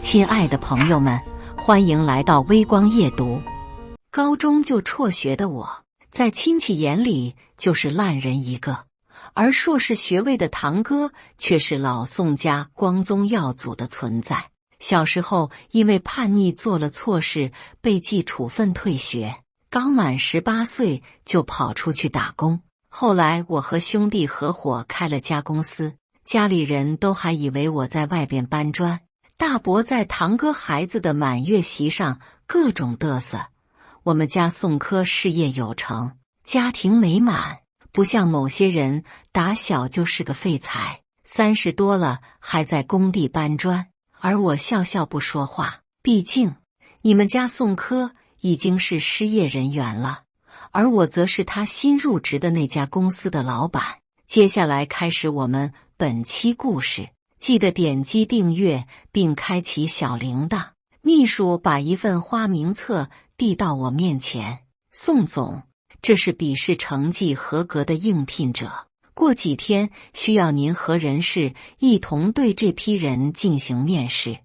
亲爱的朋友们，欢迎来到微光夜读。高中就辍学的我，在亲戚眼里就是烂人一个，而硕士学位的堂哥却是老宋家光宗耀祖的存在。小时候因为叛逆做了错事，被记处分退学，刚满18岁就跑出去打工。后来我和兄弟合伙开了家公司，家里人都还以为我在外边搬砖。大伯在堂哥孩子的满月席上各种嘚瑟，我们家宋科事业有成，家庭美满，不像某些人打小就是个废材，30多了还在工地搬砖，而我笑笑不说话。毕竟你们家宋科已经是失业人员了，而我则是他新入职的那家公司的老板。接下来开始我们本期故事，记得点击订阅并开启小铃铛。秘书把一份花名册递到我面前，宋总，这是笔试成绩合格的应聘者，过几天需要您和人事一同对这批人进行面试。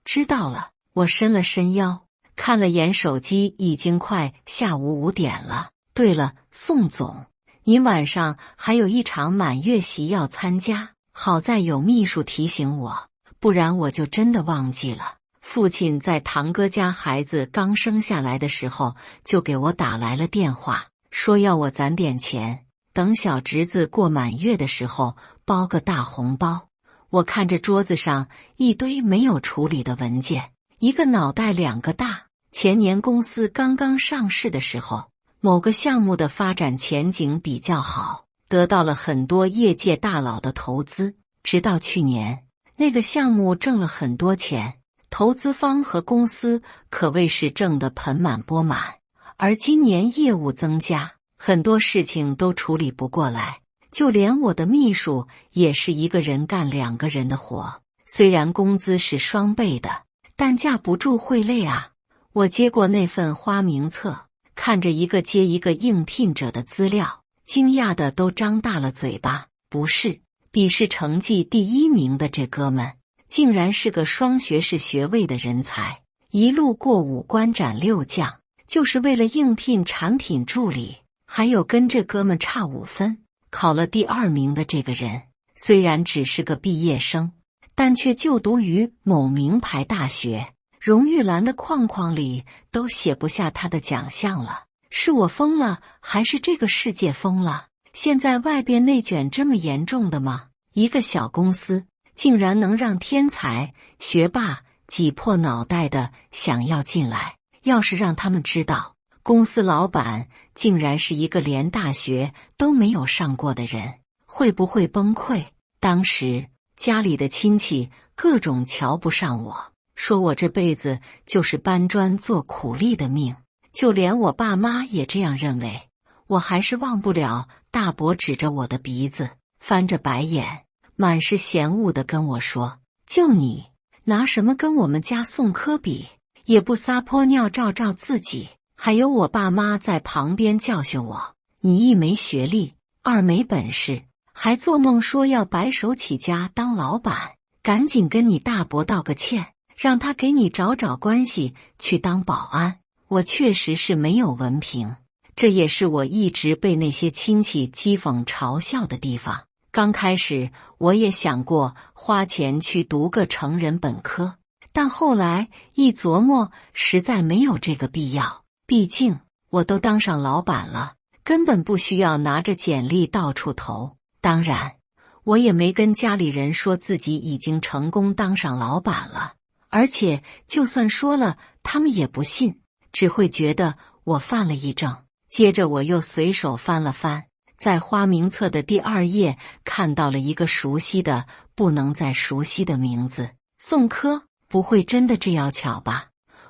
知道了，我伸了伸腰，看了眼手机，已经快下午5点了。对了，宋总，您晚上还有一场满月席要参加，好在有秘书提醒我，不然我就真的忘记了。父亲在堂哥家孩子刚生下来的时候就给我打来了电话，说要我攒点钱，等小侄子过满月的时候包个大红包。我看着桌子上一堆没有处理的文件，一个脑袋两个大。前年公司刚刚上市的时候，某个项目的发展前景比较好，得到了很多业界大佬的投资。直到去年，那个项目挣了很多钱，投资方和公司可谓是挣得盆满钵满。而今年业务增加，很多事情都处理不过来，就连我的秘书也是一个人干2个人的活。虽然工资是双倍的，但架不住会累啊。我接过那份花名册，看着一个接一个应聘者的资料，惊讶的都张大了嘴巴。不是，笔试成绩第1名的这哥们竟然是个双学士学位的人才，一路过5关斩6将，就是为了应聘产品助理。还有跟这哥们差5分考了第2名的这个人，虽然只是个毕业生，但却就读于某名牌大学，荣誉栏的框框里都写不下他的奖项了。是我疯了，还是这个世界疯了？现在外边内卷这么严重的吗？一个小公司竟然能让天才学霸挤破脑袋的想要进来，要是让他们知道公司老板竟然是一个连大学都没有上过的人，会不会崩溃？当时家里的亲戚各种瞧不上我，说我这辈子就是搬砖做苦力的命，就连我爸妈也这样认为。我还是忘不了大伯指着我的鼻子，翻着白眼，满是嫌恶地跟我说，就你拿什么跟我们家宋科比，也不撒泼尿照照自己。还有我爸妈在旁边教训我，你1没学历，2没本事，还做梦说要白手起家当老板，赶紧跟你大伯道个歉，让他给你找找关系去当保安。我确实是没有文凭，这也是我一直被那些亲戚讥讽嘲笑的地方。刚开始我也想过花钱去读个成人本科，但后来一琢磨，实在没有这个必要。毕竟我都当上老板了，根本不需要拿着简历到处投。当然，我也没跟家里人说自己已经成功当上老板了，而且就算说了，他们也不信，只会觉得我犯了一症。接着我又随手翻了翻，在花名册的第2页看到了一个熟悉的不能再熟悉的名字，宋科。不会真的这样巧吧？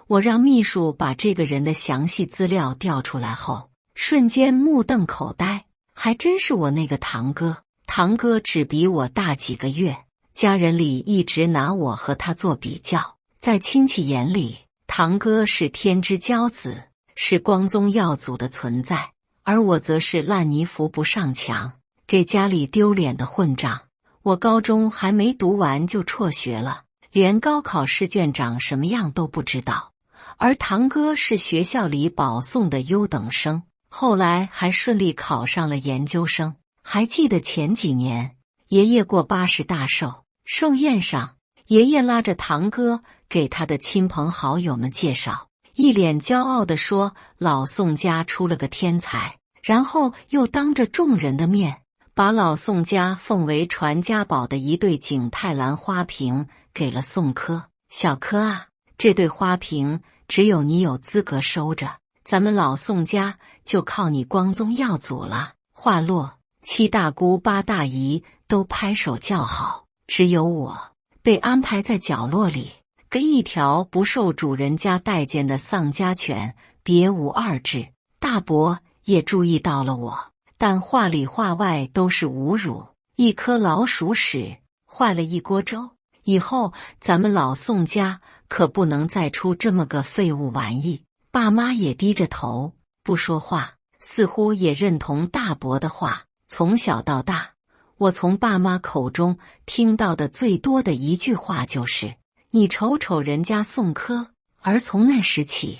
我让秘书把这个人的详细资料调出来后，瞬间目瞪口呆，还真是我那个堂哥。堂哥只比我大几个月，家人里一直拿我和他做比较，在亲戚眼里，堂哥是天之骄子，是光宗耀祖的存在，而我则是烂泥扶不上墙，给家里丢脸的混账。我高中还没读完就辍学了，连高考试卷长什么样都不知道。而堂哥是学校里保送的优等生，后来还顺利考上了研究生。还记得前几年，爷爷过80大寿，寿宴上，爷爷拉着堂哥给他的亲朋好友们介绍，一脸骄傲地说老宋家出了个天才，然后又当着众人的面把老宋家奉为传家宝的一对景泰蓝花瓶给了宋柯。小柯啊，这对花瓶只有你有资格收着，咱们老宋家就靠你光宗耀祖了。话落，七大姑八大姨都拍手叫好，只有我被安排在角落里，跟一条不受主人家待见的丧家犬别无二致。大伯也注意到了我，但话里话外都是侮辱。一颗老鼠屎坏了一锅粥，以后咱们老宋家可不能再出这么个废物玩意。爸妈也低着头不说话，似乎也认同大伯的话。从小到大，我从爸妈口中听到的最多的一句话就是你瞅瞅人家宋柯。而从那时起，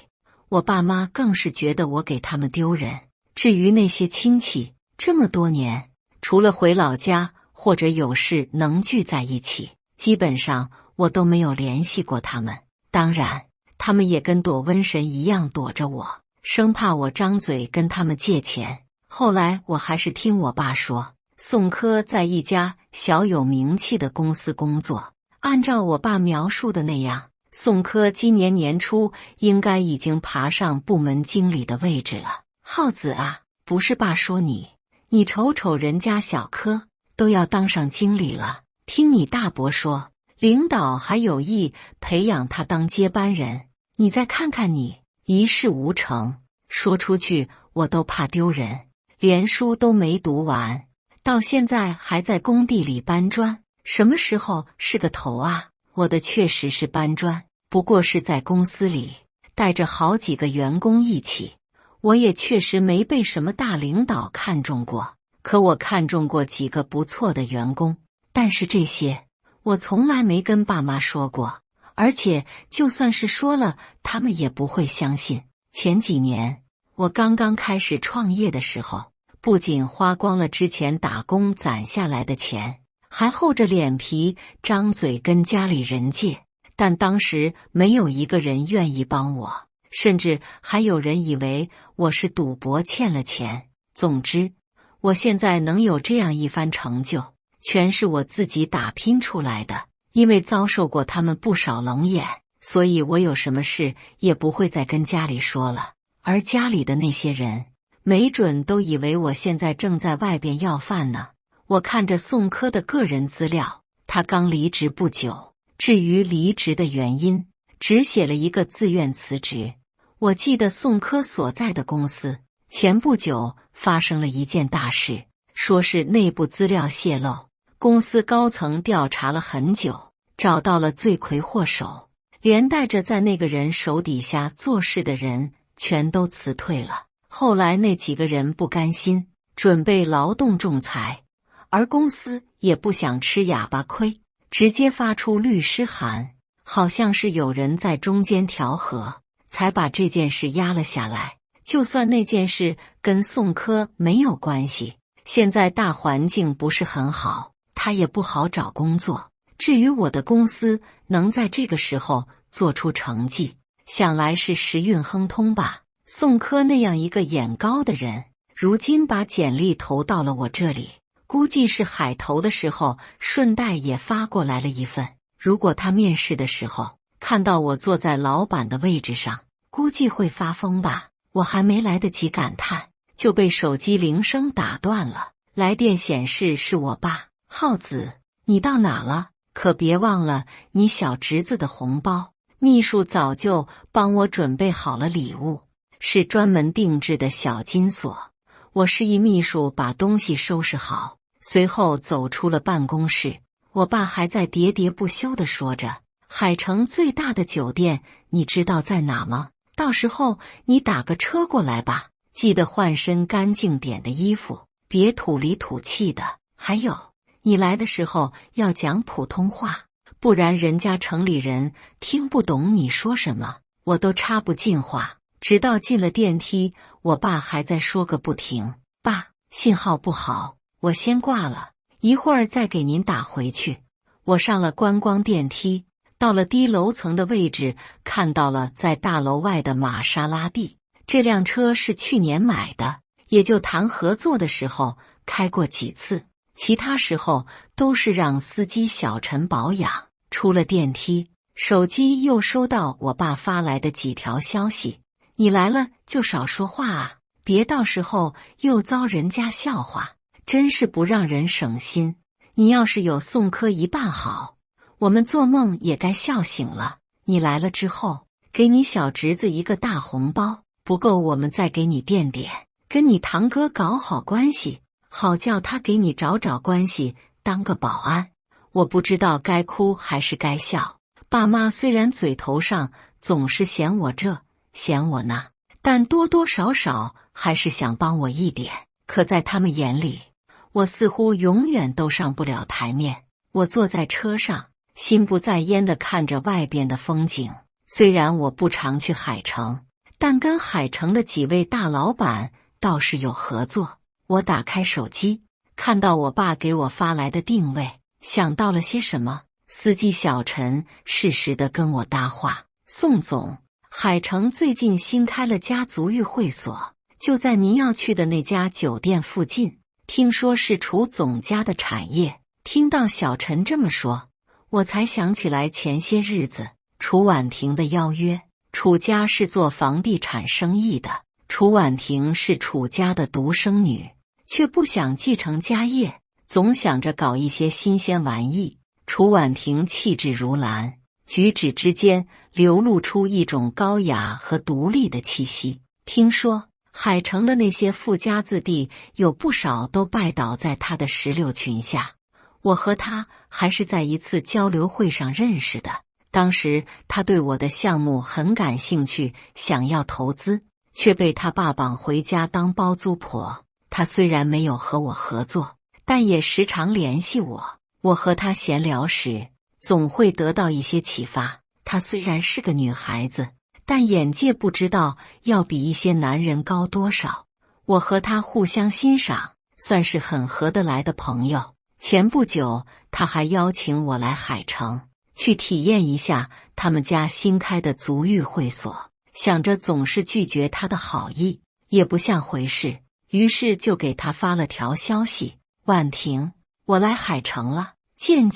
我爸妈更是觉得我给他们丢人。至于那些亲戚，这么多年除了回老家或者有事能聚在一起，基本上我都没有联系过他们。当然他们也跟躲瘟神一样躲着我，生怕我张嘴跟他们借钱。后来我还是听我爸说，宋柯在一家小有名气的公司工作，按照我爸描述的那样，宋柯今年年初应该已经爬上部门经理的位置了。浩子啊，不是爸说你瞅瞅人家小柯都要当上经理了，听你大伯说领导还有意培养他当接班人，你再看看你一事无成。说出去我都怕丢人，连书都没读完，到现在还在工地里搬砖，什么时候是个头啊？我的确实是搬砖，不过是在公司里带着好几个员工一起，我也确实没被什么大领导看中过。可我看中过几个不错的员工，但是这些我从来没跟爸妈说过，而且就算是说了，他们也不会相信。前几年我刚刚开始创业的时候，不仅花光了之前打工攒下来的钱，还厚着脸皮张嘴跟家里人借，但当时没有一个人愿意帮我，甚至还有人以为我是赌博欠了钱。总之，我现在能有这样一番成就，全是我自己打拼出来的。因为遭受过他们不少冷眼，所以我有什么事也不会再跟家里说了。而家里的那些人没准都以为我现在正在外边要饭呢。我看着宋柯的个人资料，他刚离职不久，至于离职的原因，只写了一个自愿辞职。我记得宋柯所在的公司前不久发生了一件大事，说是内部资料泄露，公司高层调查了很久，找到了罪魁祸首，连带着在那个人手底下做事的人全都辞退了。后来那几个人不甘心，准备劳动仲裁，而公司也不想吃哑巴亏，直接发出律师函，好像是有人在中间调和，才把这件事压了下来。就算那件事跟宋柯没有关系，现在大环境不是很好，他也不好找工作。至于我的公司能在这个时候做出成绩，想来是时运亨通吧。宋柯那样一个眼高的人，如今把简历投到了我这里，估计是海投的时候顺带也发过来了一份。如果他面试的时候看到我坐在老板的位置上，估计会发疯吧。我还没来得及感叹，就被手机铃声打断了。来电显示是我爸。浩子，你到哪了？可别忘了你小侄子的红包，秘书早就帮我准备好了礼物，是专门定制的小金锁。我示意秘书把东西收拾好，随后走出了办公室。我爸还在喋喋不休地说着，海城最大的酒店你知道在哪吗？到时候你打个车过来吧，记得换身干净点的衣服，别土里土气的。还有，你来的时候要讲普通话，不然人家城里人听不懂你说什么。我都插不进话，直到进了电梯，我爸还在说个不停。爸，信号不好，我先挂了，一会儿再给您打回去。我上了观光电梯，到了低楼层的位置，看到了在大楼外的玛莎拉蒂。这辆车是去年买的，也就谈合作的时候开过几次，其他时候都是让司机小陈保养。出了电梯，手机又收到我爸发来的几条消息：你来了就少说话啊，别到时候又遭人家笑话，真是不让人省心。你要是有宋柯一半好，我们做梦也该笑醒了。你来了之后，给你小侄子一个大红包，不够我们再给你垫点，跟你堂哥搞好关系，好叫他给你找关系当个保安。我不知道该哭还是该笑。爸妈虽然嘴头上总是嫌我这嫌我那，但多多少少还是想帮我一点。可在他们眼里，我似乎永远都上不了台面。我坐在车上，心不在焉地看着外边的风景。虽然我不常去海城，但跟海城的几位大老板倒是有合作。我打开手机，看到我爸给我发来的定位，想到了些什么。司机小陈适时地跟我搭话：宋总，海城最近新开了家足浴会所，就在您要去的那家酒店附近，听说是楚总家的产业。听到小陈这么说，我才想起来前些日子楚婉婷的邀约。楚家是做房地产生意的，楚婉婷是楚家的独生女，却不想继承家业，总想着搞一些新鲜玩意。楚婉婷气质如兰，举止之间流露出一种高雅和独立的气息。听说海城的那些富家子弟有不少都拜倒在她的石榴裙下。我和她还是在一次交流会上认识的，当时她对我的项目很感兴趣，想要投资，却被她爸绑回家当包租婆。她虽然没有和我合作，但也时常联系我。我和她闲聊时，总会得到一些启发。她虽然是个女孩子，但眼界不知道要比一些男人高多少。我和她互相欣赏，算是很合得来的朋友。前不久，她还邀请我来海城，去体验一下他们家新开的足浴会所。想着总是拒绝她的好意，也不像回事，于是就给她发了条消息：婉婷，我来海城了。见。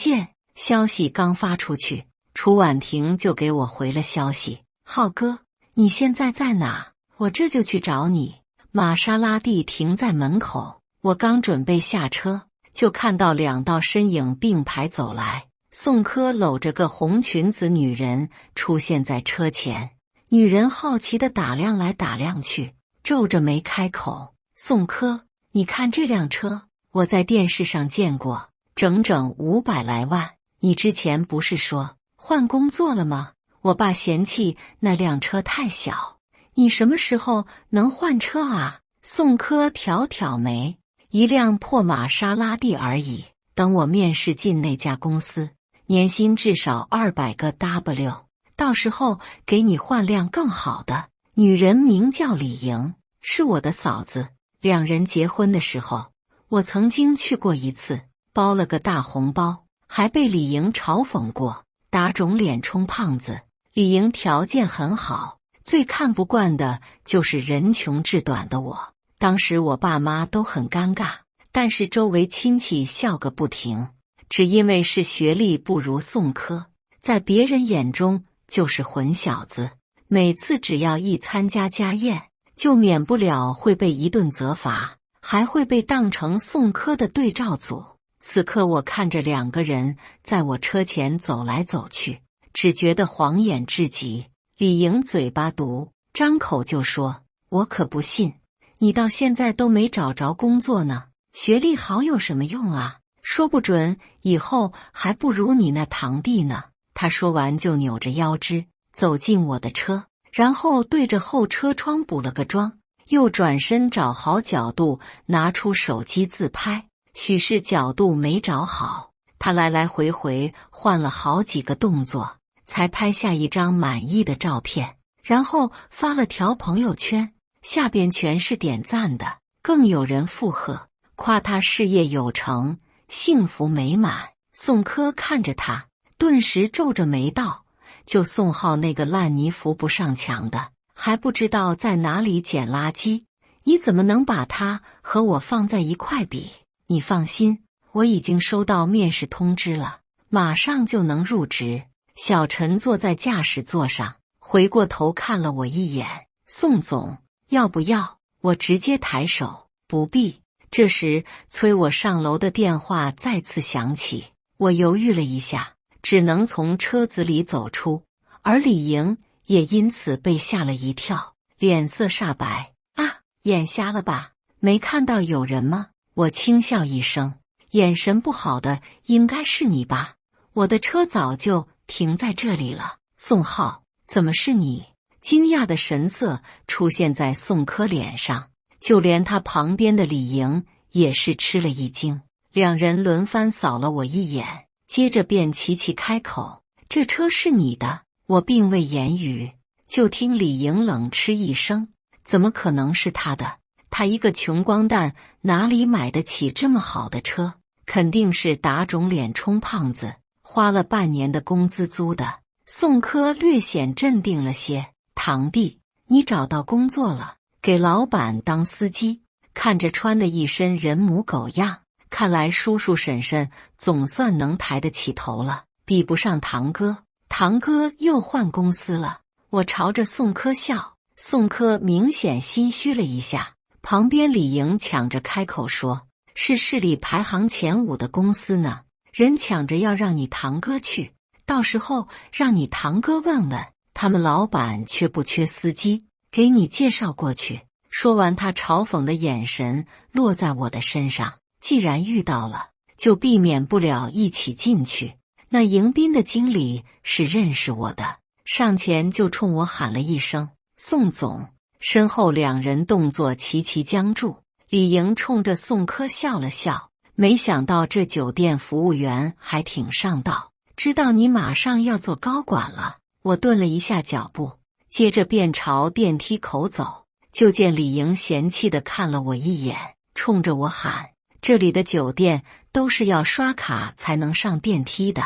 消息刚发出去，楚婉婷就给我回了消息：浩哥，你现在在哪？我这就去找你。玛莎拉蒂停在门口，我刚准备下车，就看到两道身影并排走来。宋柯搂着个红裙子女人出现在车前，女人好奇地打量来打量去，皱着眉开口：宋柯，你看这辆车，我在电视上见过，整整500来万。你之前不是说换工作了吗？我爸嫌弃那辆车太小，你什么时候能换车啊？宋柯挑挑眉，一辆破玛莎拉蒂而已，等我面试进那家公司，年薪至少200个 W， 到时候给你换辆更好的。女人名叫李莹，是我的嫂子。两人结婚的时候，我曾经去过一次，包了个大红包，还被李莹嘲讽过，打肿脸充胖子。李莹条件很好，最看不惯的就是人穷志短的我。当时我爸妈都很尴尬，但是周围亲戚笑个不停，只因为是学历不如宋柯，在别人眼中就是混小子。每次只要一参加家宴，就免不了会被一顿责罚，还会被当成宋柯的对照组。此刻我看着两个人在我车前走来走去，只觉得晃眼至极。李莹嘴巴毒，张口就说：我可不信，你到现在都没找着工作呢，学历好有什么用啊？说不准以后还不如你那堂弟呢。他说完就扭着腰肢走进我的车，然后对着后车窗补了个妆，又转身找好角度拿出手机自拍。许是角度没找好，他来来回回换了好几个动作，才拍下一张满意的照片，然后发了条朋友圈，下边全是点赞的，更有人附和，夸他事业有成，幸福美满。宋柯看着他，顿时皱着眉道：就宋浩那个烂泥扶不上墙的，还不知道在哪里捡垃圾，你怎么能把他和我放在一块比？你放心，我已经收到面试通知了，马上就能入职。小陈坐在驾驶座上，回过头看了我一眼：宋总，要不要？我直接抬手：不必。这时催我上楼的电话再次响起，我犹豫了一下，只能从车子里走出，而李莹也因此被吓了一跳，脸色煞白。啊，眼瞎了吧？没看到有人吗？我轻笑一声，眼神不好的应该是你吧？我的车早就停在这里了。宋浩，怎么是你？惊讶的神色出现在宋柯脸上，就连他旁边的李莹也是吃了一惊。两人轮番扫了我一眼，接着便齐齐开口：这车是你的？我并未言语，就听李莹冷嗤一声：怎么可能是他的？他一个穷光蛋哪里买得起这么好的车？肯定是打肿脸充胖子，花了半年的工资租的。宋柯略显镇定了些：堂弟，你找到工作了，给老板当司机，看着穿的一身人模狗样，看来叔叔婶婶总算能抬得起头了，比不上堂哥。堂哥又换公司了。我朝着宋柯笑，宋柯明显心虚了一下。旁边李莹抢着开口说：是市里排行前5的公司呢，人抢着要让你堂哥去，到时候让你堂哥问问他们老板缺不缺司机，给你介绍过去。说完，他嘲讽的眼神落在我的身上，既然遇到了，就避免不了一起进去。那迎宾的经理是认识我的，上前就冲我喊了一声：宋总。身后两人动作齐齐僵住。李莹冲着宋柯笑了笑，没想到这酒店服务员还挺上道，知道你马上要做高管了。我顿了一下脚步，接着便朝电梯口走，就见李莹嫌弃地看了我一眼，冲着我喊：这里的酒店都是要刷卡才能上电梯的，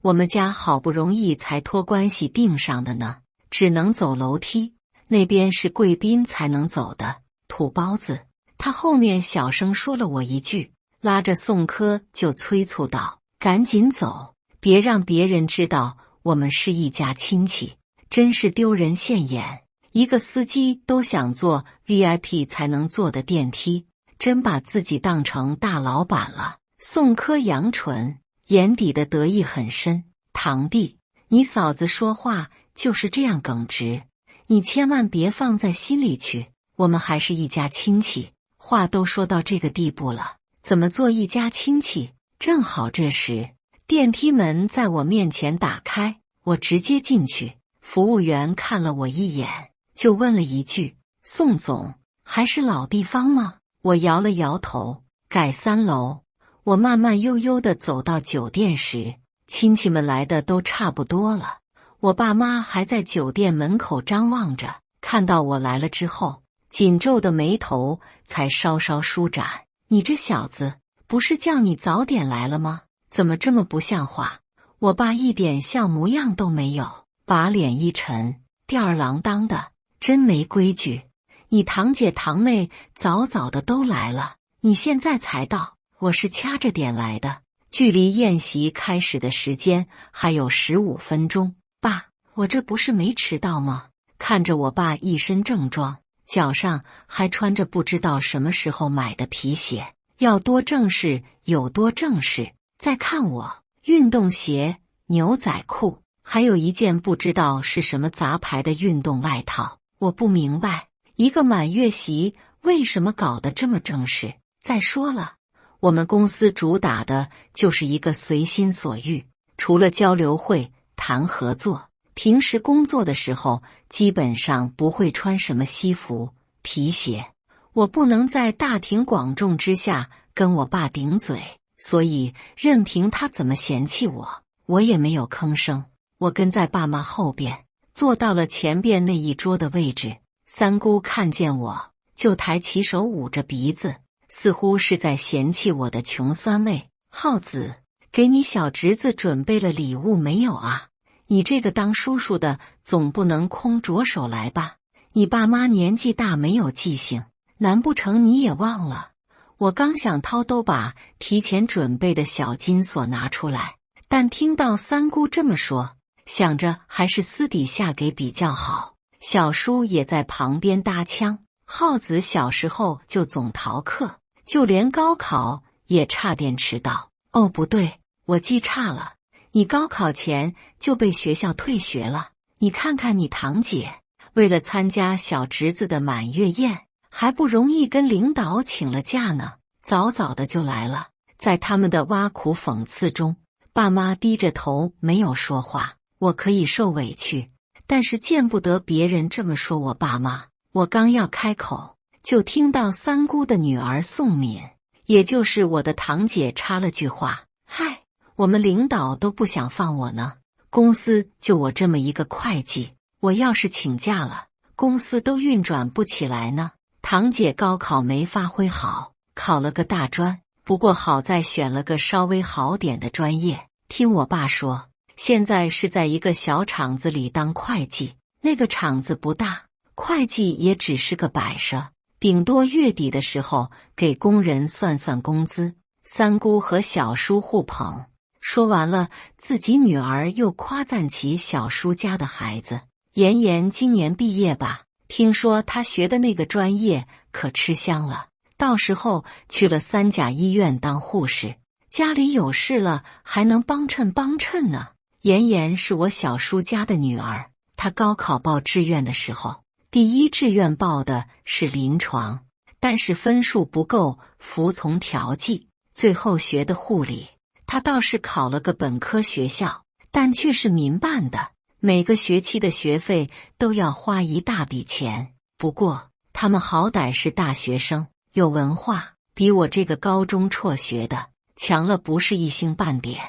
我们家好不容易才托关系订上的呢，只能走楼梯，那边是贵宾才能走的，土包子。他后面小声说了我一句，拉着宋柯就催促道：赶紧走，别让别人知道我们是一家亲戚，真是丢人现眼。一个司机都想坐 VIP 才能坐的电梯，真把自己当成大老板了。宋柯扬唇，眼底的得意很深。堂弟，你嫂子说话就是这样耿直，你千万别放在心里去，我们还是一家亲戚，话都说到这个地步了，怎么做一家亲戚？正好这时，电梯门在我面前打开，我直接进去。服务员看了我一眼，就问了一句：宋总，还是老地方吗？我摇了摇头，改3楼。我慢慢悠悠地走到酒店时，亲戚们来的都差不多了。我爸妈还在酒店门口张望着，看到我来了之后，紧皱的眉头才稍稍舒展。你这小子，不是叫你早点来了吗？怎么这么不像话？我爸一点笑模样都没有，把脸一沉，吊儿郎当的，真没规矩。你堂姐堂妹早早的都来了，你现在才到，我是掐着点来的，距离宴席开始的时间还有15分钟。爸，我这不是没迟到吗？看着我爸一身正装，脚上还穿着不知道什么时候买的皮鞋，要多正式有多正式。再看我，运动鞋、牛仔裤，还有一件不知道是什么杂牌的运动外套。我不明白，一个满月席为什么搞得这么正式？再说了，我们公司主打的就是一个随心所欲，除了交流会、谈合作，平时工作的时候基本上不会穿什么西服、皮鞋。我不能在大庭广众之下跟我爸顶嘴，所以任凭他怎么嫌弃我，我也没有吭声。我跟在爸妈后边，坐到了前边那一桌的位置。三姑看见我，就抬起手捂着鼻子，似乎是在嫌弃我的穷酸味。浩子，给你小侄子准备了礼物没有啊？你这个当叔叔的总不能空着手来吧？你爸妈年纪大没有记性，难不成你也忘了？我刚想掏兜把提前准备的小金锁拿出来，但听到三姑这么说，想着还是私底下给比较好。小叔也在旁边搭腔，浩子小时候就总逃课，就连高考也差点迟到。哦，不对，我记差了，你高考前就被学校退学了。你看看你堂姐，为了参加小侄子的满月宴，还不容易跟领导请了假呢，早早的就来了。在他们的挖苦讽刺中，爸妈低着头没有说话。我可以受委屈，但是见不得别人这么说我爸妈。我刚要开口，就听到三姑的女儿宋敏，也就是我的堂姐插了句话：嗨，我们领导都不想放我呢，公司就我这么一个会计，我要是请假了，公司都运转不起来呢。堂姐高考没发挥好，考了个大专，不过好在选了个稍微好点的专业。听我爸说，现在是在一个小厂子里当会计，那个厂子不大，会计也只是个摆设，顶多月底的时候给工人算算工资。三姑和小叔互捧，说完了，自己女儿又夸赞起小叔家的孩子。妍妍今年毕业吧，听说她学的那个专业可吃香了，到时候去了3甲医院当护士，家里有事了还能帮衬帮衬呢。妍妍是我小叔家的女儿，她高考报志愿的时候，第一志愿报的是临床，但是分数不够，服从调剂，最后学的护理。她倒是考了个本科学校，但却是民办的，每个学期的学费都要花一大笔钱。不过他们好歹是大学生，有文化，比我这个高中辍学的强了不是一星半点。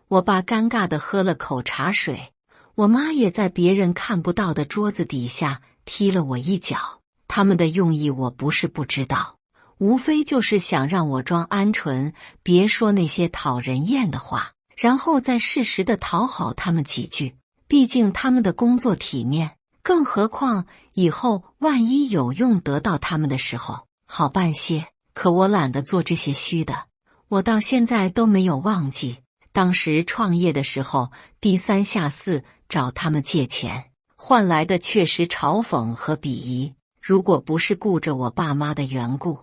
我爸尴尬地喝了口茶水，我妈也在别人看不到的桌子底下踢了我一脚。他们的用意我不是不知道，无非就是想让我装鹌鹑，别说那些讨人厌的话，然后再适时地讨好他们几句。毕竟他们的工作体面，更何况以后万一有用得到他们的时候，好办些。可我懒得做这些虚的，我到现在都没有忘记当时创业的时候，低三下四找他们借钱，换来的却是嘲讽和鄙夷。如果不是顾着我爸妈的缘故，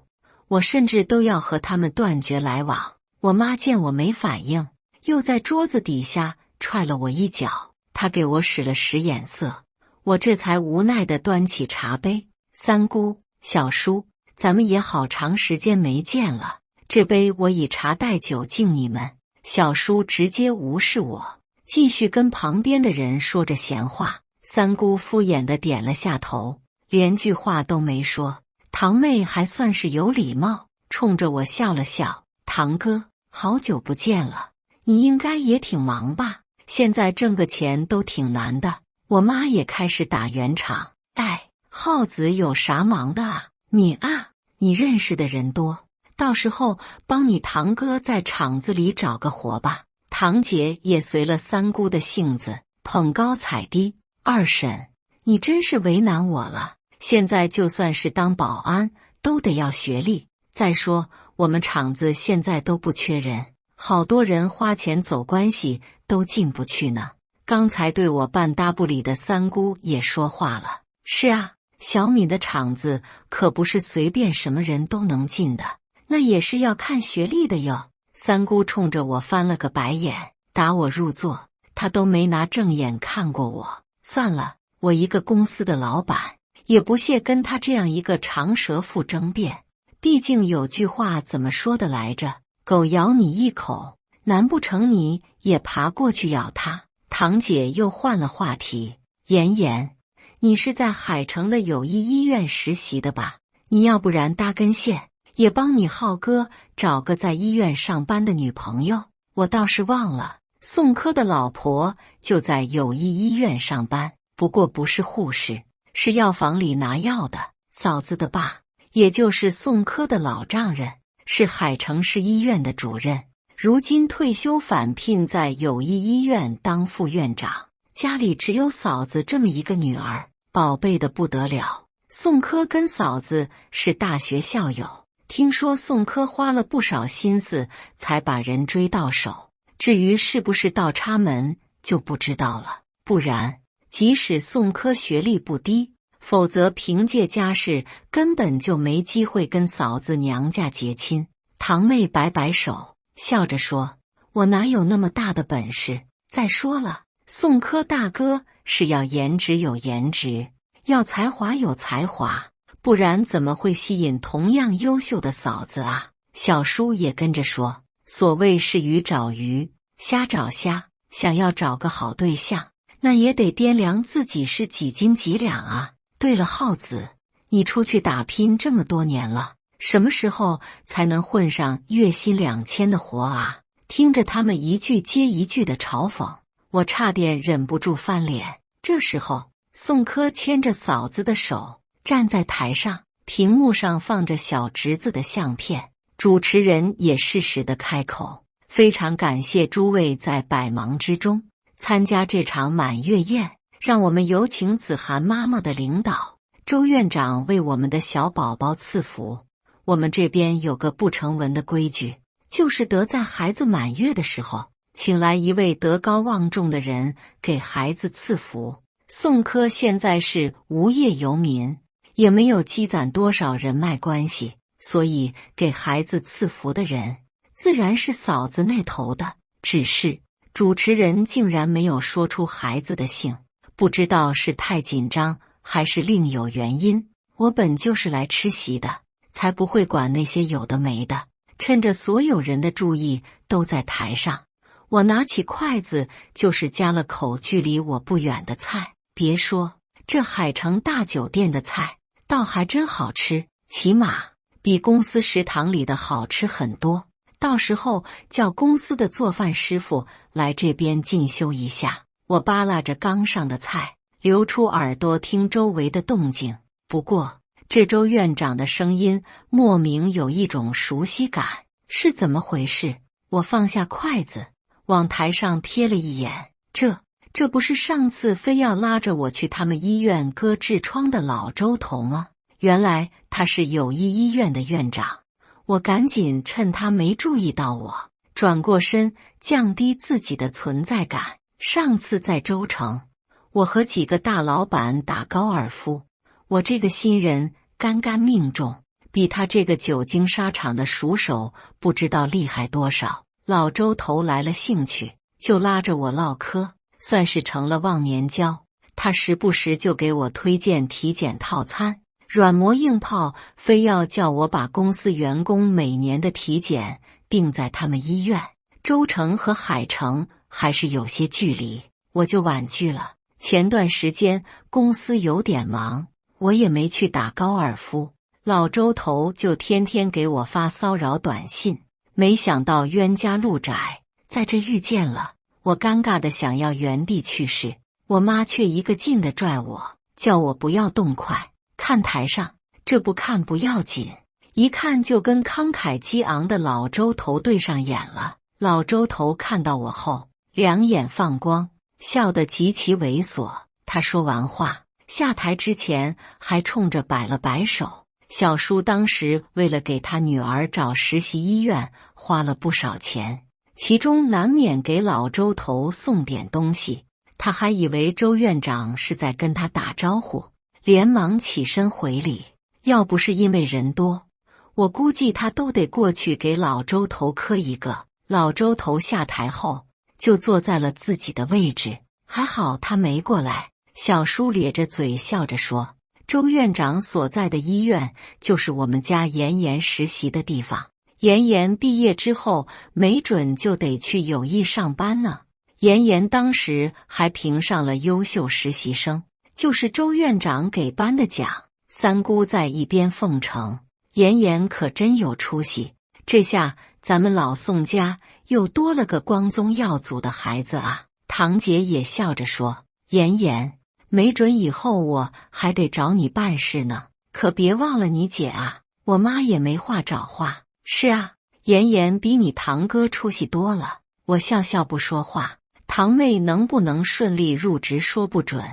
我甚至都要和他们断绝来往。我妈见我没反应，又在桌子底下踹了我一脚，她给我使了使眼色，我这才无奈地端起茶杯。三姑、小叔，咱们也好长时间没见了，这杯我以茶代酒敬你们。小叔直接无视我，继续跟旁边的人说着闲话。三姑敷衍地点了下头，连句话都没说。堂妹还算是有礼貌，冲着我笑了笑：堂哥，好久不见了，你应该也挺忙吧？现在挣个钱都挺难的。我妈也开始打圆场：哎，浩子有啥忙的啊？敏啊，你认识的人多，到时候帮你堂哥在厂子里找个活吧。堂姐也随了三姑的性子，捧高踩低：二婶，你真是为难我了，现在就算是当保安都得要学历，再说我们厂子现在都不缺人，好多人花钱走关系都进不去呢。刚才对我半搭不理的三姑也说话了：是啊，小敏的厂子可不是随便什么人都能进的，那也是要看学历的哟。三姑冲着我翻了个白眼，打我入座，她都没拿正眼看过我。算了，我一个公司的老板，也不屑跟他这样一个长舌妇争辩。毕竟有句话怎么说的来着？狗咬你一口，难不成你也爬过去咬它？堂姐又换了话题：妍妍，你是在海城的友谊医院实习的吧？你要不然搭根线，也帮你浩哥找个在医院上班的女朋友。我倒是忘了，宋柯的老婆就在友谊医院上班，不过不是护士，是药房里拿药的。嫂子的爸，也就是宋柯的老丈人，是海城市医院的主任，如今退休返聘在友谊医院当副院长。家里只有嫂子这么一个女儿，宝贝的不得了。宋柯跟嫂子是大学校友，听说宋柯花了不少心思才把人追到手，至于是不是倒插门就不知道了。不然，即使宋柯学历不低，否则凭借家世根本就没机会跟嫂子娘家结亲。堂妹摆摆手，笑着说：“我哪有那么大的本事？再说了，宋柯大哥是要颜值有颜值，要才华有才华，不然怎么会吸引同样优秀的嫂子啊？”小叔也跟着说：“所谓是鱼找鱼，虾找虾，想要找个好对象，那也得掂量自己是几斤几两啊。对了，浩子，你出去打拼这么多年了，什么时候才能混上月薪2000的活啊？”听着他们一句接一句的嘲讽，我差点忍不住翻脸。这时候，宋柯牵着嫂子的手站在台上，屏幕上放着小侄子的相片，主持人也适时地开口：“非常感谢诸位在百忙之中参加这场满月宴，让我们有请子涵妈妈的领导周院长为我们的小宝宝赐福。我们这边有个不成文的规矩，就是得在孩子满月的时候，请来一位德高望重的人给孩子赐福。宋柯现在是无业游民，也没有积攒多少人脉关系，所以给孩子赐福的人自然是嫂子那头的。只是主持人竟然没有说出孩子的姓，不知道是太紧张还是另有原因。我本就是来吃席的，才不会管那些有的没的。趁着所有人的注意都在台上，我拿起筷子就是夹了口距离我不远的菜。别说，这海城大酒店的菜倒还真好吃，起码比公司食堂里的好吃很多。到时候叫公司的做饭师傅来这边进修一下。我扒拉着缸上的菜，留出耳朵听周围的动静。不过这周院长的声音莫名有一种熟悉感，是怎么回事？我放下筷子，往台上瞥了一眼，这不是上次非要拉着我去他们医院割痔疮的老周头吗？原来他是友谊医院的院长。我赶紧趁他没注意到我，转过身，降低自己的存在感。上次在州城，我和几个大老板打高尔夫，我这个新人杆杆命中，比他这个久经沙场的熟手不知道厉害多少。老周头来了兴趣，就拉着我唠嗑，算是成了忘年交。他时不时就给我推荐体检套餐，软磨硬泡，非要叫我把公司员工每年的体检定在他们医院。州城和海城还是有些距离，我就婉拒了。前段时间公司有点忙，我也没去打高尔夫，老周头就天天给我发骚扰短信。没想到冤家路窄，在这遇见了。我尴尬的想要原地去世，我妈却一个劲的拽我，叫我不要动筷，看台上，这不看不要紧，一看就跟慷慨激昂的老周头对上眼了。老周头看到我后，两眼放光，笑得极其猥琐。他说完话，下台之前还冲着摆了摆手。小叔当时为了给他女儿找实习医院花了不少钱，其中难免给老周头送点东西。他还以为周院长是在跟他打招呼，连忙起身回礼。要不是因为人多，我估计他都得过去给老周头磕一个。老周头下台后就坐在了自己的位置，还好他没过来。小叔咧着嘴笑着说，周院长所在的医院就是我们家妍妍实习的地方，妍妍毕业之后没准就得去友谊上班呢。妍妍当时还评上了优秀实习生，就是周院长给颁的奖。三姑在一边奉承，妍妍可真有出息，这下咱们老宋家又多了个光宗耀祖的孩子啊。堂姐也笑着说，妍妍，没准以后我还得找你办事呢，可别忘了你姐啊。我妈也没话找话。是啊，妍妍比你堂哥出息多了。我笑笑不说话。堂妹能不能顺利入职说不准，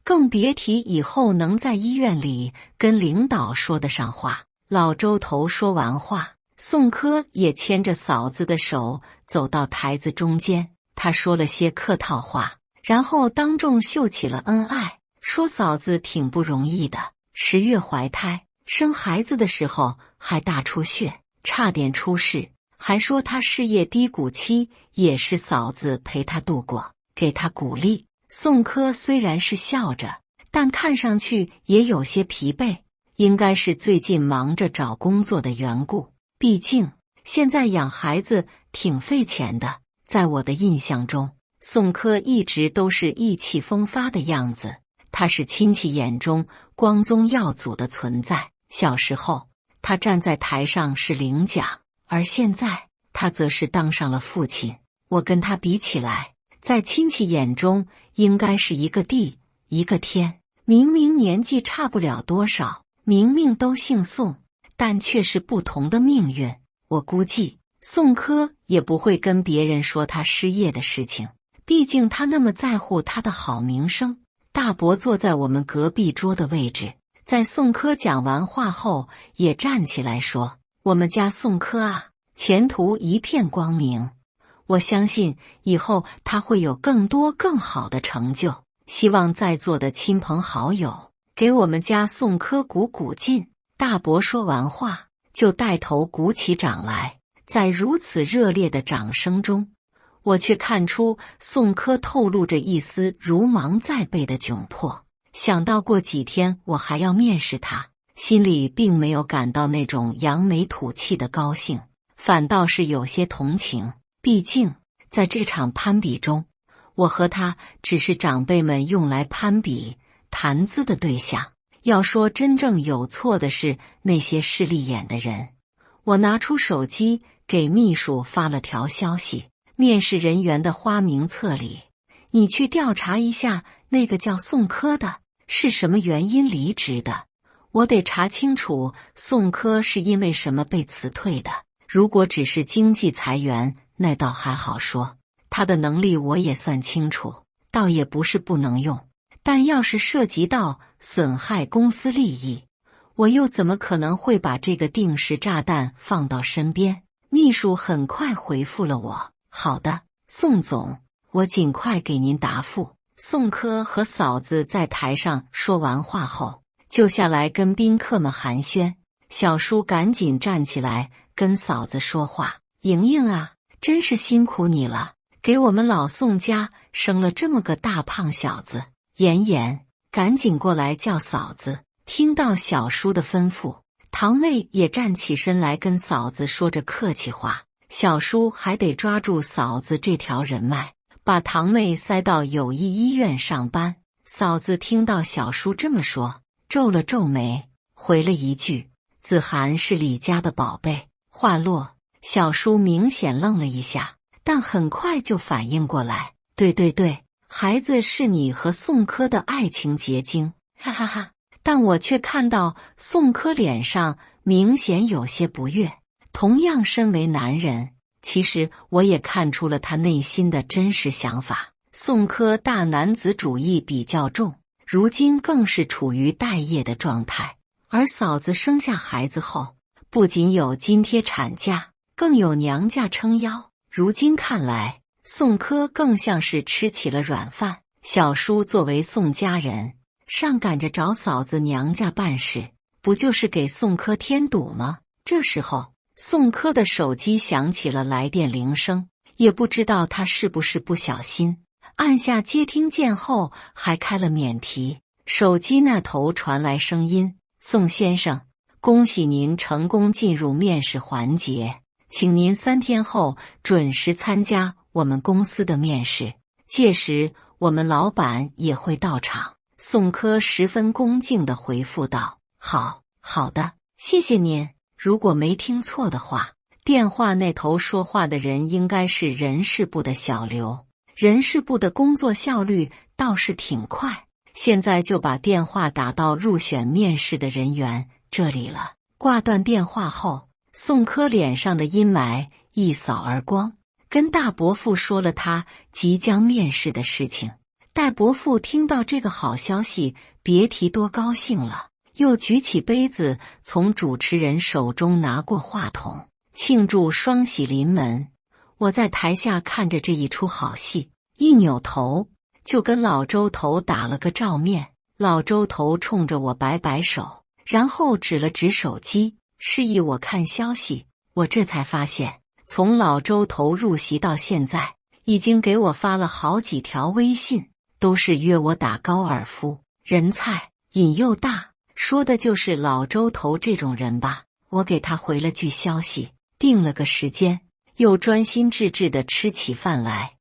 更别提以后能在医院里跟领导说得上话。老周头说完话，宋柯也牵着嫂子的手走到台子中间，他说了些客套话，然后当众秀起了恩爱，说嫂子挺不容易的，10月怀胎，生孩子的时候还大出血，差点出事，还说他事业低谷期也是嫂子陪他度过，给他鼓励。宋柯虽然是笑着，但看上去也有些疲惫，应该是最近忙着找工作的缘故，毕竟现在养孩子挺费钱的。在我的印象中，宋柯一直都是意气风发的样子，他是亲戚眼中光宗耀祖的存在。小时候他站在台上是领奖，而现在他则是当上了父亲。我跟他比起来，在亲戚眼中应该是一个地一个天，明明年纪差不了多少，明明都姓宋，但却是不同的命运。我估计宋柯也不会跟别人说他失业的事情，毕竟他那么在乎他的好名声。大伯坐在我们隔壁桌的位置，在宋柯讲完话后也站起来说，我们家宋柯啊，前途一片光明，我相信以后他会有更多更好的成就，希望在座的亲朋好友给我们家宋柯鼓鼓劲。大伯说完话就带头鼓起掌来，在如此热烈的掌声中，我却看出宋柯透露着一丝如芒在背的窘迫。想到过几天我还要面试他，心里并没有感到那种扬眉吐气的高兴，反倒是有些同情。毕竟在这场攀比中，我和他只是长辈们用来攀比谈资的对象。要说真正有错的是那些势利眼的人。我拿出手机给秘书发了条消息，面试人员的花名册里，你去调查一下那个叫宋柯的是什么原因离职的，我得查清楚宋柯是因为什么被辞退的。如果只是经济裁员，那倒还好说，他的能力我也算清楚，倒也不是不能用，但要是涉及到损害公司利益，我又怎么可能会把这个定时炸弹放到身边？秘书很快回复了我，好的，宋总，我尽快给您答复。宋柯和嫂子在台上说完话后，就下来跟宾客们寒暄。小叔赶紧站起来跟嫂子说话，莹莹啊，真是辛苦你了，给我们老宋家生了这么个大胖小子。妍妍，赶紧过来叫嫂子。听到小叔的吩咐，堂妹也站起身来跟嫂子说着客气话。小叔还得抓住嫂子这条人脉，把堂妹塞到友谊医院上班。嫂子听到小叔这么说，皱了皱眉，回了一句，子涵是李家的宝贝。话落，小叔明显愣了一下，但很快就反应过来，对，孩子是你和宋柯的爱情结晶，哈哈哈。但我却看到宋柯脸上明显有些不悦。同样身为男人，其实我也看出了他内心的真实想法。宋柯大男子主义比较重，如今更是处于待业的状态。而嫂子生下孩子后，不仅有津贴产假，更有娘家撑腰。如今看来，宋柯更像是吃起了软饭。小叔作为宋家人，上赶着找嫂子娘家办事，不就是给宋柯添堵吗？这时候，宋柯的手机响起了来电铃声，也不知道他是不是不小心按下接听键后还开了免提。手机那头传来声音，宋先生，恭喜您成功进入面试环节，请您3天后准时参加我们公司的面试，届时我们老板也会到场。宋柯十分恭敬地回复道，好的，谢谢您。如果没听错的话，电话那头说话的人应该是人事部的小刘。人事部的工作效率倒是挺快，现在就把电话打到入选面试的人员这里了。挂断电话后，宋柯脸上的阴霾一扫而光，跟大伯父说了他即将面试的事情。戴伯父听到这个好消息，别提多高兴了，又举起杯子从主持人手中拿过话筒，庆祝双喜临门。我在台下看着这一出好戏，一扭头就跟老周头打了个照面。老周头冲着我摆摆手，然后指了指手机，示意我看消息。我这才发现，从老周头入席到现在，已经给我发了好几条微信，都是约我打高尔夫。人菜瘾又大，说的就是老周头这种人吧。我给他回了句消息，定了个时间，又专心致志地吃起饭来。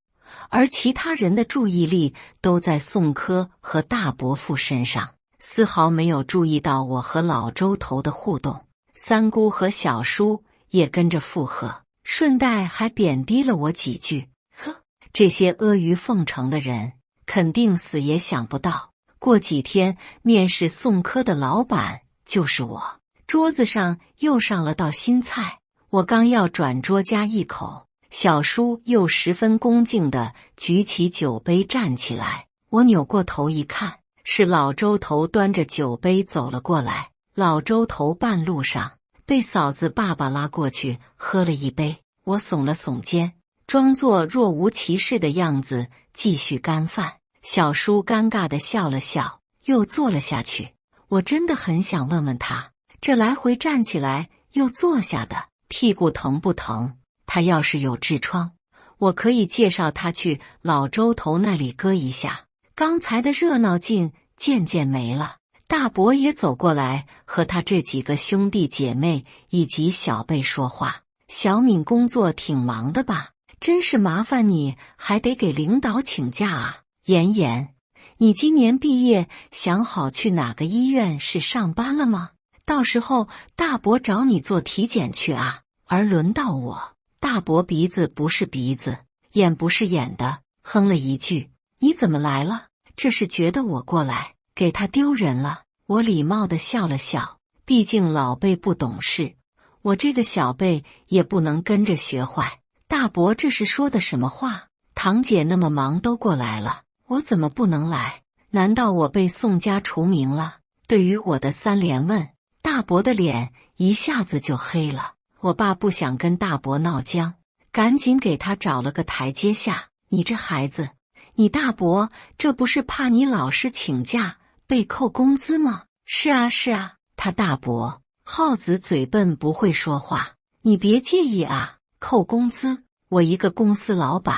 而其他人的注意力都在宋柯和大伯父身上，丝毫没有注意到我和老周头的互动。三姑和小叔也跟着附和，顺带还贬低了我几句。呵，这些阿谀奉承的人肯定死也想不到，过几天面试宋柯的老板就是我。桌子上又上了道新菜，我刚要转桌夹一口，小叔又十分恭敬地举起酒杯站起来。我扭过头一看，是老周头端着酒杯走了过来。老周头半路上被嫂子爸爸拉过去喝了一杯，我耸了耸肩，装作若无其事的样子继续干饭。小叔尴尬地笑了笑，又坐了下去。我真的很想问问他，这来回站起来又坐下的屁股疼不疼？他要是有痔疮，我可以介绍他去老周头那里割一下。刚才的热闹劲渐渐没了，大伯也走过来和他这几个兄弟姐妹以及小辈说话。小敏工作挺忙的吧？真是麻烦你，还得给领导请假啊。妍妍，你今年毕业想好去哪个医院是上班了吗？到时候大伯找你做体检去啊。而轮到我，大伯鼻子不是鼻子，眼不是眼的，哼了一句：你怎么来了？这是觉得我过来给他丢人了。我礼貌地笑了笑，毕竟老辈不懂事，我这个小辈也不能跟着学坏。大伯这是说的什么话？堂姐那么忙都过来了，我怎么不能来？难道我被宋家除名了？对于我的三连问，大伯的脸一下子就黑了。我爸不想跟大伯闹僵，赶紧给他找了个台阶下。你这孩子，你大伯这不是怕你老是请假被扣工资吗？是啊是啊，他大伯耗子嘴笨不会说话，你别介意啊。扣工资，我一个公司老板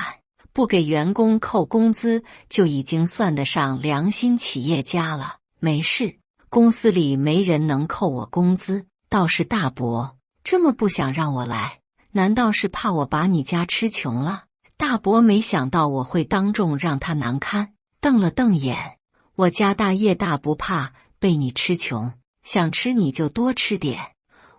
不给员工扣工资就已经算得上良心企业家了。没事，公司里没人能扣我工资，倒是大伯这么不想让我来，难道是怕我把你家吃穷了？大伯没想到我会当众让他难堪，瞪了瞪眼。我家大业大不怕被你吃穷，想吃你就多吃点。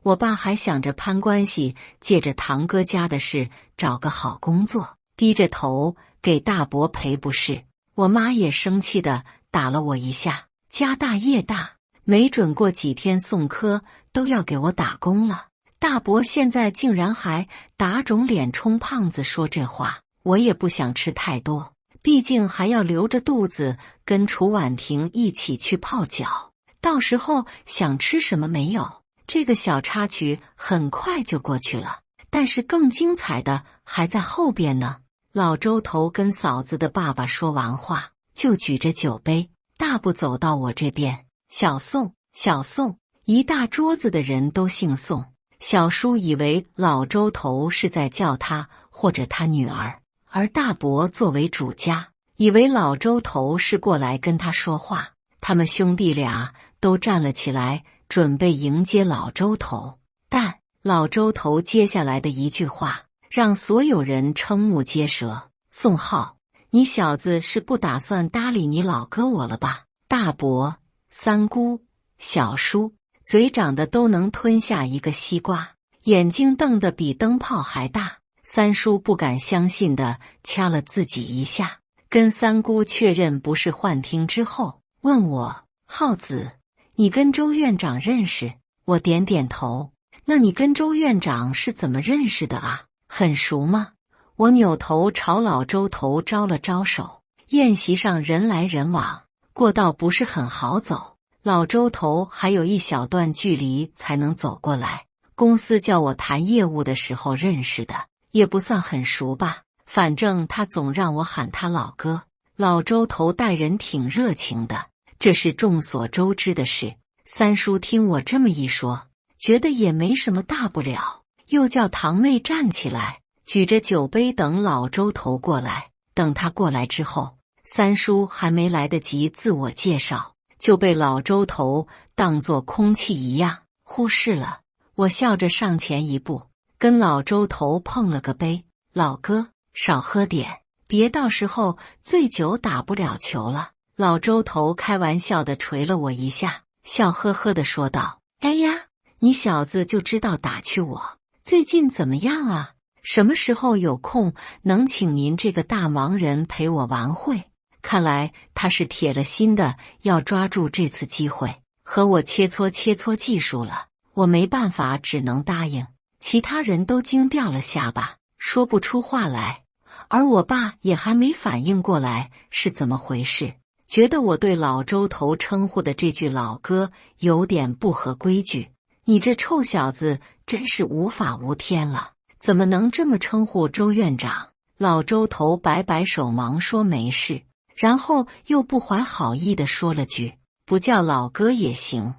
我爸还想着攀关系，借着堂哥家的事找个好工作，低着头给大伯赔不是。我妈也生气的打了我一下，家大业大，没准过几天宋柯都要给我打工了。大伯现在竟然还打肿脸充胖子说这话，我也不想吃太多，毕竟还要留着肚子跟楚婉婷一起去泡脚，到时候想吃什么没有。这个小插曲很快就过去了，但是更精彩的还在后边呢。老周头跟嫂子的爸爸说完话，就举着酒杯大步走到我这边。小宋，小宋，一大桌子的人都姓宋。小叔以为老周头是在叫他或者他女儿，而大伯作为主家，以为老周头是过来跟他说话。他们兄弟俩都站了起来，准备迎接老周头。但老周头接下来的一句话让所有人瞠目结舌：宋浩，你小子是不打算搭理你老哥我了吧？大伯、三姑、小叔嘴长得都能吞下一个西瓜，眼睛瞪得比灯泡还大。三叔不敢相信地掐了自己一下，跟三姑确认不是幻听之后，问我：浩子，你跟周院长认识？我点点头。那你跟周院长是怎么认识的啊？很熟吗？我扭头朝老周头招了招手。宴席上人来人往，过道不是很好走，老周头还有一小段距离才能走过来。公司叫我谈业务的时候认识的，也不算很熟吧，反正他总让我喊他老哥。老周头待人挺热情的，这是众所周知的事。三叔听我这么一说，觉得也没什么大不了，又叫堂妹站起来，举着酒杯等老周头过来。等他过来之后，三叔还没来得及自我介绍，就被老周头当作空气一样忽视了。我笑着上前一步，跟老周头碰了个杯：老哥，少喝点，别到时候醉酒打不了球了。老周头开玩笑地捶了我一下，笑呵呵地说道：哎呀，你小子就知道打趣我，最近怎么样啊？什么时候有空能请您这个大忙人陪我玩会？看来他是铁了心的要抓住这次机会和我切磋切磋技术了。我没办法，只能答应。其他人都惊掉了下巴，说不出话来，而我爸也还没反应过来是怎么回事，觉得我对老周头称呼的这句老哥有点不合规矩。你这臭小子真是无法无天了，怎么能这么称呼周院长？老周头摆摆手，忙说没事，然后又不怀好意地说了句：不叫老哥也行。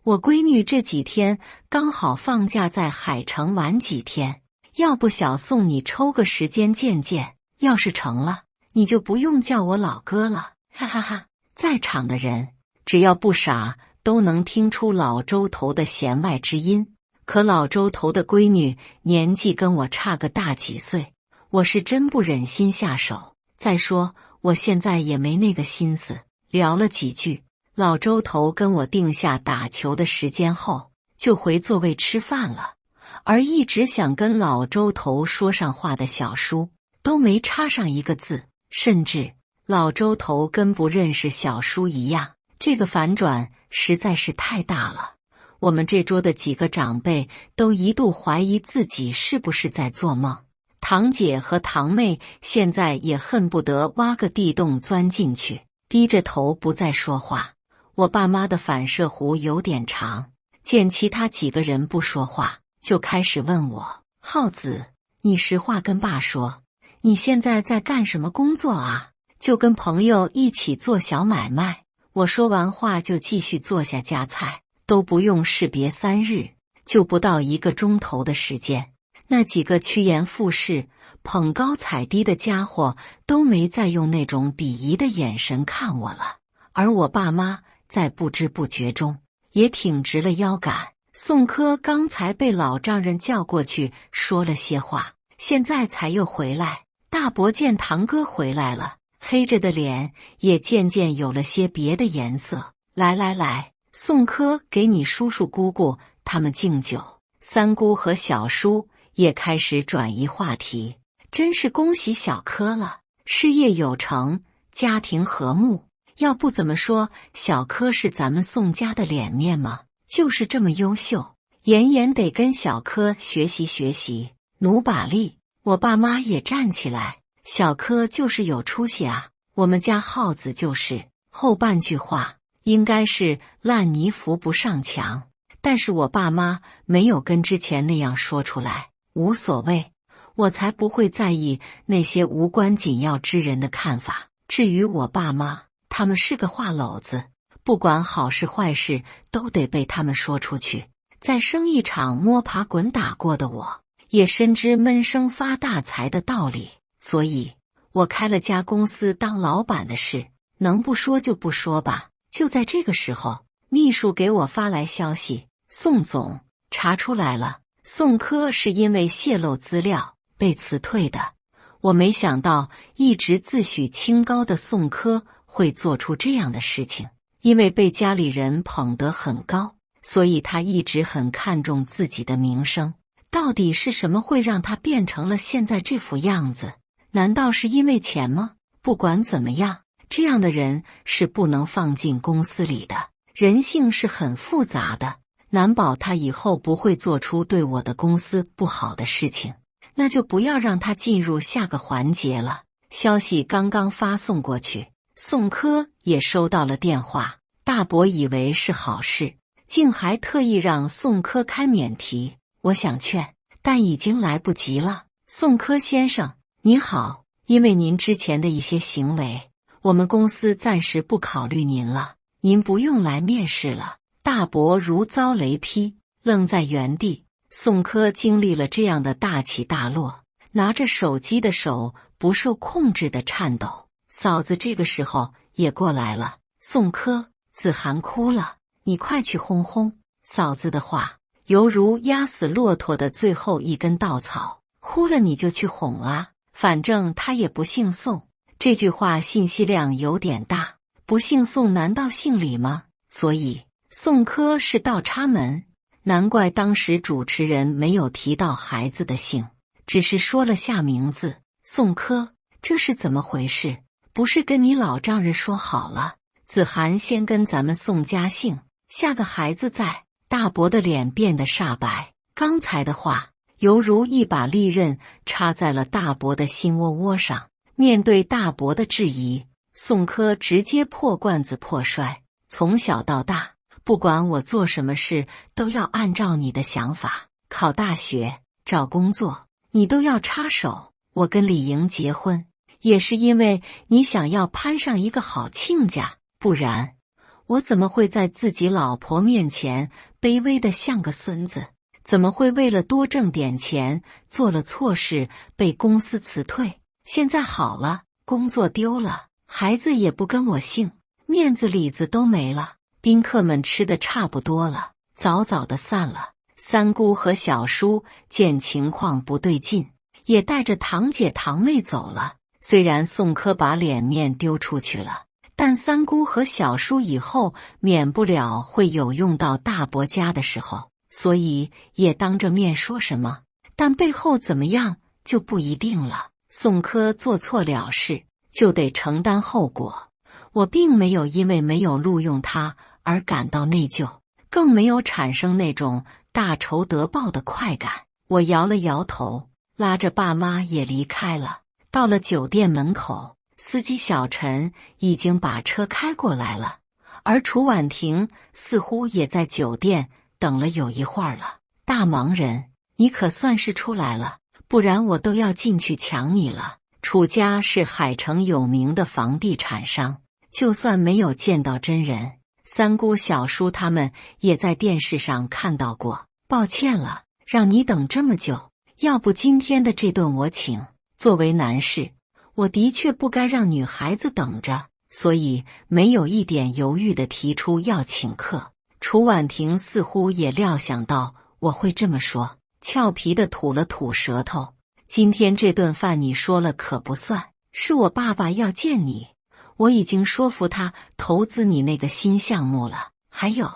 我闺女这几天刚好放假，在海城玩几天，要不小送你抽个时间见见，要是成了，你就不用叫我老哥了，哈哈哈。在场的人只要不傻，都能听出老周头的弦外之音。可老周头的闺女年纪跟我差个大几岁，我是真不忍心下手。再说我现在也没那个心思。聊了几句，老周头跟我定下打球的时间后，就回座位吃饭了。而一直想跟老周头说上话的小叔都没插上一个字，甚至老周头跟不认识小叔一样。这个反转实在是太大了。我们这桌的几个长辈都一度怀疑自己是不是在做梦。堂姐和堂妹现在也恨不得挖个地洞钻进去，低着头不再说话。我爸妈的反射弧有点长，见其他几个人不说话，就开始问我：浩子，你实话跟爸说，你现在在干什么工作啊？就跟朋友一起做小买卖。我说完话就继续坐下夹菜，都不用士别三日，就不到1个钟头的时间，那几个趋炎附势、捧高踩低的家伙都没再用那种鄙夷的眼神看我了。而我爸妈在不知不觉中也挺直了腰杆。宋柯刚才被老丈人叫过去说了些话，现在才又回来。大伯见堂哥回来了，黑着的脸也渐渐有了些别的颜色。来来来，宋柯给你叔叔姑姑他们敬酒。三姑和小叔也开始转移话题。真是恭喜小柯了，事业有成，家庭和睦。要不怎么说小柯是咱们宋家的脸面吗？就是这么优秀，妍妍得跟小柯学习学习，努把力。我爸妈也站起来，小柯就是有出息啊。我们家浩子就是后半句话应该是烂泥扶不上墙，但是我爸妈没有跟之前那样说出来，无所谓，我才不会在意那些无关紧要之人的看法。至于我爸妈，他们是个话篓子，不管好事坏事都得被他们说出去。在生意场摸爬滚打过的我，也深知闷声发大财的道理，所以我开了家公司当老板的事，能不说就不说吧。就在这个时候，秘书给我发来消息：宋总，查出来了，宋柯是因为泄露资料被辞退的。我没想到一直自诩清高的宋柯会做出这样的事情，因为被家里人捧得很高，所以他一直很看重自己的名声。到底是什么会让他变成了现在这副样子？难道是因为钱吗？不管怎么样，这样的人是不能放进公司里的。人性是很复杂的，难保他以后不会做出对我的公司不好的事情，那就不要让他进入下个环节了。消息刚刚发送过去，宋柯也收到了电话。大伯以为是好事，竟还特意让宋柯开免提。我想劝，但已经来不及了。宋柯先生，您好，因为您之前的一些行为，我们公司暂时不考虑您了，您不用来面试了。大伯如遭雷劈，愣在原地。宋柯经历了这样的大起大落，拿着手机的手不受控制的颤抖。嫂子这个时候也过来了。宋柯，子涵哭了，你快去哄哄。嫂子的话犹如压死骆驼的最后一根稻草，哭了你就去哄啊，反正他也不姓宋。这句话信息量有点大，不姓宋难道姓李吗？所以宋柯是倒插门，难怪当时主持人没有提到孩子的姓，只是说了下名字。宋柯，这是怎么回事？不是跟你老丈人说好了，子涵先跟咱们宋家姓，下个孩子再。大伯的脸变得煞白，刚才的话犹如一把利刃插在了大伯的心窝窝上。面对大伯的质疑，宋柯直接破罐子破摔。从小到大，不管我做什么事，都要按照你的想法。考大学、找工作，你都要插手。我跟李莹结婚，也是因为你想要攀上一个好亲家，不然我怎么会在自己老婆面前卑微的像个孙子？怎么会为了多挣点钱做了错事被公司辞退？现在好了，工作丢了，孩子也不跟我姓，面子里子都没了。宾客们吃的差不多了，早早的散了。三姑和小叔见情况不对劲，也带着堂姐堂妹走了。虽然宋柯把脸面丢出去了，但三姑和小叔以后免不了会有用到大伯家的时候，所以也当着面说什么，但背后怎么样就不一定了。宋柯做错了事就得承担后果，我并没有因为没有录用他而感到内疚，更没有产生那种大仇得报的快感。我摇了摇头，拉着爸妈也离开了。到了酒店门口，司机小陈已经把车开过来了，而楚婉婷似乎也在酒店等了有一会儿了。大忙人，你可算是出来了，不然我都要进去抢你了。楚家是海城有名的房地产商，就算没有见到真人，三姑小叔他们也在电视上看到过。抱歉了，让你等这么久，要不今天的这顿我请。作为男士，我的确不该让女孩子等着，所以没有一点犹豫地提出要请客。楚婉婷似乎也料想到我会这么说，俏皮地吐了吐舌头。今天这顿饭你说了可不算，是我爸爸要见你，我已经说服他投资你那个新项目了。还有，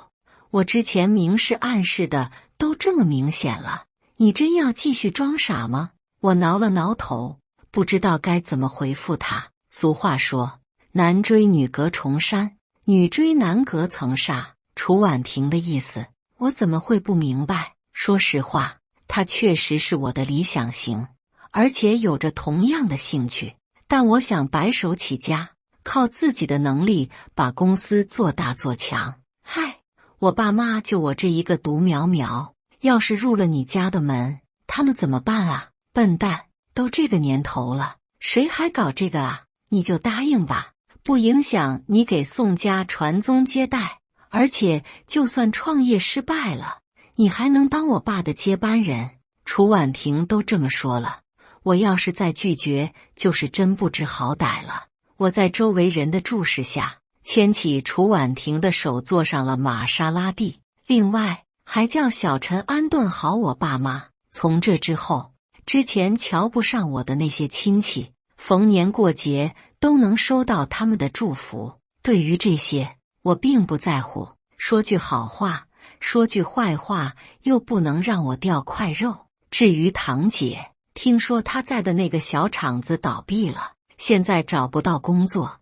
我之前明示暗示的都这么明显了，你真要继续装傻吗？我挠了挠头，不知道该怎么回复他。俗话说，男追女隔重山，女追男隔层纱。楚婉婷的意思，我怎么会不明白？说实话，她确实是我的理想型，而且有着同样的兴趣。但我想白手起家，靠自己的能力把公司做大做强。嗨，我爸妈就我这一个独苗苗，要是入了你家的门，他们怎么办啊？笨蛋，都这个年头了，谁还搞这个啊？你就答应吧，不影响你给宋家传宗接代，而且就算创业失败了，你还能当我爸的接班人。楚婉婷都这么说了，我要是再拒绝，就是真不知好歹了。我在周围人的注视下，牵起楚婉婷的手，坐上了玛莎拉蒂，另外还叫小陈安顿好我爸妈。从这之后，之前瞧不上我的那些亲戚，逢年过节都能收到他们的祝福。对于这些，我并不在乎。说句好话，说句坏话又不能让我掉块肉。至于堂姐，听说她在的那个小厂子倒闭了，现在找不到工作。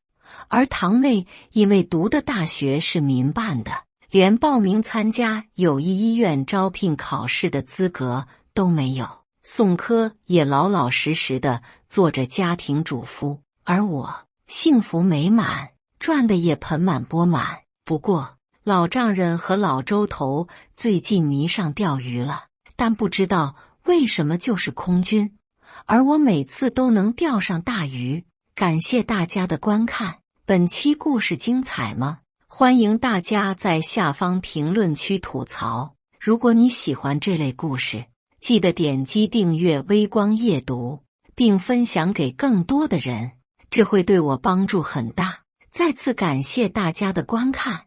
而堂妹因为读的大学是民办的，连报名参加友谊医院招聘考试的资格都没有。宋柯也老老实实的做着家庭主妇，而我幸福美满，赚的也盆满钵满。不过老丈人和老周头最近迷上钓鱼了，但不知道为什么就是空军，而我每次都能钓上大鱼。感谢大家的观看，本期故事精彩吗？欢迎大家在下方评论区吐槽。如果你喜欢这类故事，记得点击订阅微光夜读，并分享给更多的人，这会对我帮助很大。再次感谢大家的观看。